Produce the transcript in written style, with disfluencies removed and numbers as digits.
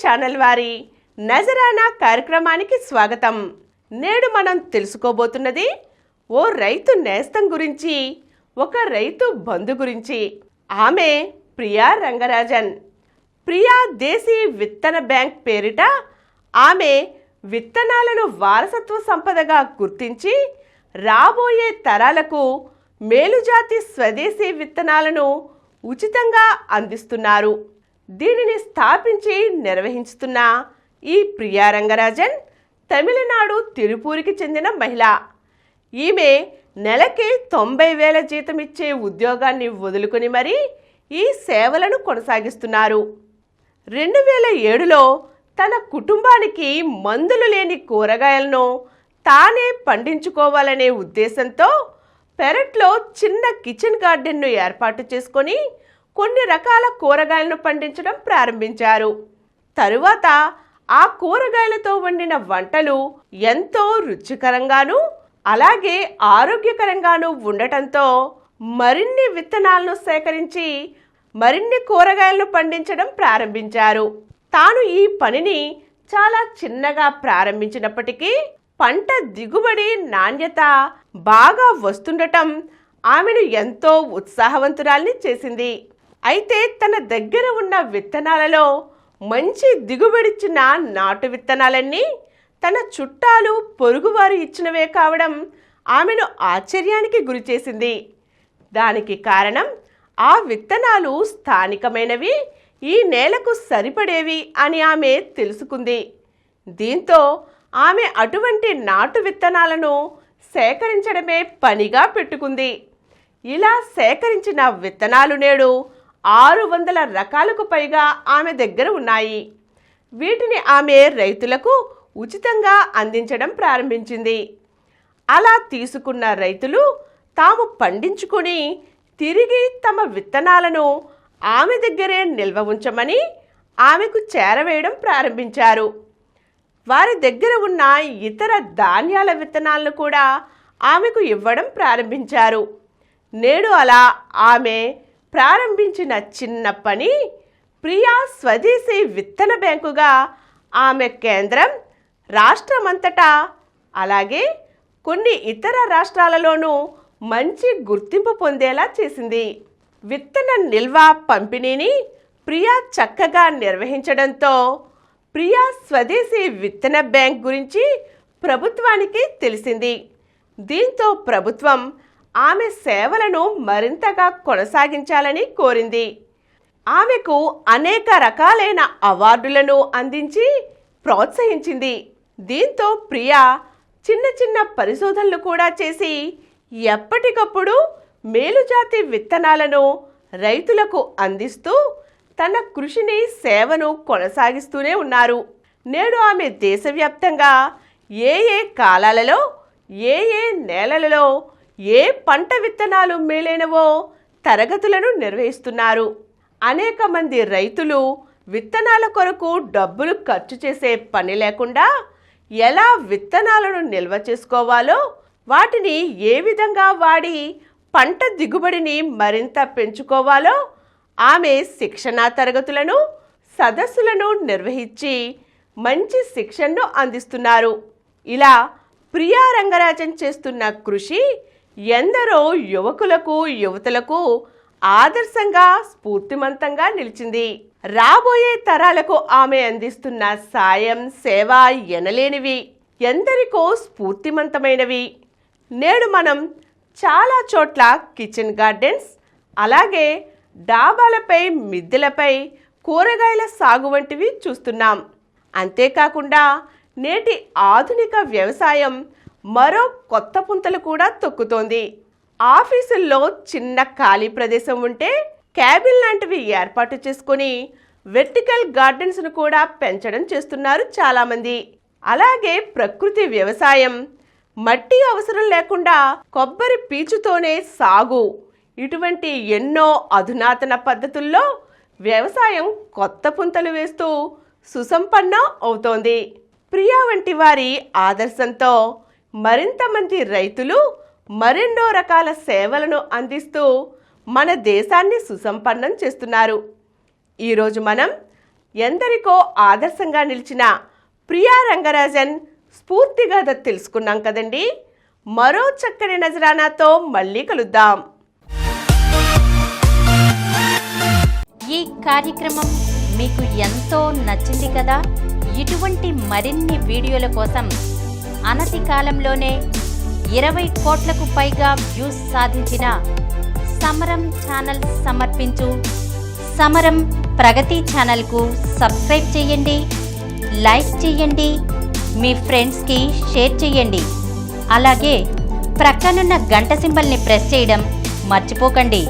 Channel వారి నజరానా కార్యక్రమానికి స్వాగతం. నేడు మనం తెలుసుకోబోతున్నది ఓ రైతు నేస్తం గురించి, ఒక రైతు బంధు గురించి. ఆమె ప్రియా రంగరాజన్. ప్రియా దేశీ విత్తన బ్యాంక్ పేరిట ఆమె విత్తనాలను వారసత్వ సంపదగా గుర్తించి రాబోయే తరాలకు మేలుజాతి స్వదేశీ విత్తనాలను ఉచితంగా అందిస్తున్నారు. దీనిని స్థాపించి నిర్వహిస్తున్న ఈ ప్రియా రంగరాజన్ తమిళనాడు తిరుపూరికి చెందిన మహిళ. ఈమె నెలకి 90,000 జీతం ఇచ్చే ఉద్యోగాన్ని వదులుకొని మరీ ఈ సేవలను కొనసాగిస్తున్నారు. 2007లో తన కుటుంబానికి మందులు లేని కూరగాయలను తానే పండించుకోవాలనే ఉద్దేశంతో పెరట్లో చిన్న కిచెన్ గార్డెన్ను ఏర్పాటు చేసుకొని కొన్ని రకాల కూరగాయలను పండించడం ప్రారంభించారు. తరువాత ఆ కూరగాయలతో వండిన వంటలు ఎంతో రుచికరంగాను అలాగే ఆరోగ్యకరంగాను ఉండటంతో మరిన్ని విత్తనాలను సేకరించి మరిన్ని కూరగాయలను పండించడం ప్రారంభించారు. తాను ఈ పనిని చాలా చిన్నగా ప్రారంభించినప్పటికీ పంట దిగుబడి నాణ్యత బాగా వస్తుండటం ఆమెను ఎంతో ఉత్సాహవంతురాల్ని చేసింది. అయితే తన దగ్గర ఉన్న విత్తనాలలో మంచి దిగుబడిచ్చిన నాటు విత్తనాలన్నీ తన చుట్టాలు పొరుగువారు ఇచ్చినవే కావడం ఆమెను ఆశ్చర్యానికి గురిచేసింది. దానికి కారణం ఆ విత్తనాలు స్థానికమైనవి, ఈ నేలకు సరిపడేవి అని ఆమె తెలుసుకుంది. దీంతో ఆమె అటువంటి నాటు విత్తనాలను సేకరించడమే పనిగా పెట్టుకుంది. ఇలా సేకరించిన విత్తనాలు నేడు 600 రకాలకు పైగా ఆమె దగ్గర ఉన్నాయి. వీటిని ఆమె రైతులకు ఉచితంగా అందించడం ప్రారంభించింది. అలా తీసుకున్న రైతులు తాము పండించుకుని తిరిగి తమ విత్తనాలను ఆమె దగ్గరే నిల్వ ఉంచమని ఆమెకు చేరవేయడం ప్రారంభించారు. వారి దగ్గర ఉన్న ఇతర ధాన్యాల విత్తనాలను కూడా ఆమెకు ఇవ్వడం ప్రారంభించారు. నేడు అలా ఆమె ప్రారంభించిన చిన్న పని ప్రియా స్వదేశీ విత్తన బ్యాంకుగా ఆమె కేంద్రం రాష్ట్రమంతటా అలాగే కొన్ని ఇతర రాష్ట్రాలలోనూ మంచి గుర్తింపు పొందేలా చేసింది. విత్తన నిల్వ పంపిణీని ప్రియా చక్కగా నిర్వహించడంతో ప్రియా స్వదేశీ విత్తన బ్యాంక్ గురించి ప్రభుత్వానికి తెలిసింది. దీంతో ప్రభుత్వం ఆమె సేవలను మరింతగా కొనసాగించాలని కోరింది. ఆమెకు అనేక రకాలైన అవార్డులను అందించి ప్రోత్సహించింది. దీంతో ప్రియా చిన్న చిన్న పరిశోధనలు కూడా చేసి ఎప్పటికప్పుడు మేలుజాతి విత్తనాలను రైతులకు అందిస్తూ తన కృషిని సేవను కొనసాగిస్తూనే ఉన్నారు. నేడు ఆమె దేశవ్యాప్తంగా ఏ ఏ కాలాలలో ఏ ఏ నేలలలో ఏ పంట విత్తనాలు మేలైనవో తరగతులను నిర్వహిస్తున్నారు. అనేక మంది రైతులు విత్తనాల కొరకు డబ్బులు ఖర్చు చేసే పని లేకుండా ఎలా విత్తనాలను నిల్వ చేసుకోవాలో, వాటిని ఏ విధంగా వాడి పంట దిగుబడిని మరింత పెంచుకోవాలో ఆమె శిక్షణా తరగతులను సదస్సులను నిర్వహించి మంచి శిక్షణను అందిస్తున్నారు. ఇలా ప్రియా రంగరాజన్ చేస్తున్న కృషి ఎందరో యువకులకు యువతులకు ఆదర్శంగా స్ఫూర్తిమంతంగా నిలిచింది. రాబోయే తరాలకు ఆమె అందిస్తున్న సాయం సేవ ఎనలేనివి, ఎందరికో స్ఫూర్తిమంతమైనవి. నేడు మనం చాలా చోట్ల కిచెన్ గార్డెన్స్ అలాగే డాబాలపై మిద్దెలపై కూరగాయల సాగు వంటివి చూస్తున్నాం. అంతేకాకుండా నేటి ఆధునిక వ్యవసాయం మరో కొత్త పుంతలు కూడా తొక్కుతోంది. ఆఫీసుల్లో చిన్న ఖాళీ ప్రదేశం ఉంటే క్యాబిన్ లాంటివి ఏర్పాటు చేసుకొని వెర్టికల్ గార్డెన్స్ను కూడా పెంచడం చేస్తున్నారు చాలామంది. అలాగే ప్రకృతి వ్యవసాయం, మట్టి అవసరం లేకుండా కొబ్బరి పీచుతోనే సాగు, ఇటువంటి ఎన్నో అధునాతన పద్ధతుల్లో వ్యవసాయం కొత్త పుంతలు వేస్తూ సుసంపన్నం అవుతోంది. ప్రియా వంటి వారి ఆదర్శంతో మరింత మంది రైతులు మరెన్నో రకాల సేవలను అందిస్తూ మన దేశాన్ని సుసంపన్నం చేస్తున్నారు. ఈరోజు మనం ఎందరికో ఆదర్శంగా నిలిచిన ప్రియా రంగరాజన్ స్ఫూర్తిగాథ తెలుసుకున్నాం కదండి. మరో చక్కని నజరానాతో మళ్ళీ కలుద్దాం. ఈ కార్యక్రమం మీకు ఎంతో నచ్చింది కదా. ఇటువంటి మరిన్ని వీడియోల కోసం అనతి కాలంలోనే 20 కోట్లకు పైగా వ్యూస్ సాధించిన సమరం ఛానల్ సమర్పించు సమరం ప్రగతి ఛానల్కు సబ్స్క్రైబ్ చేయండి, లైక్ చేయండి, మీ ఫ్రెండ్స్కి షేర్ చేయండి. అలాగే ప్రక్కనున్న గంట సింబల్ని ప్రెస్ చేయడం మర్చిపోకండి.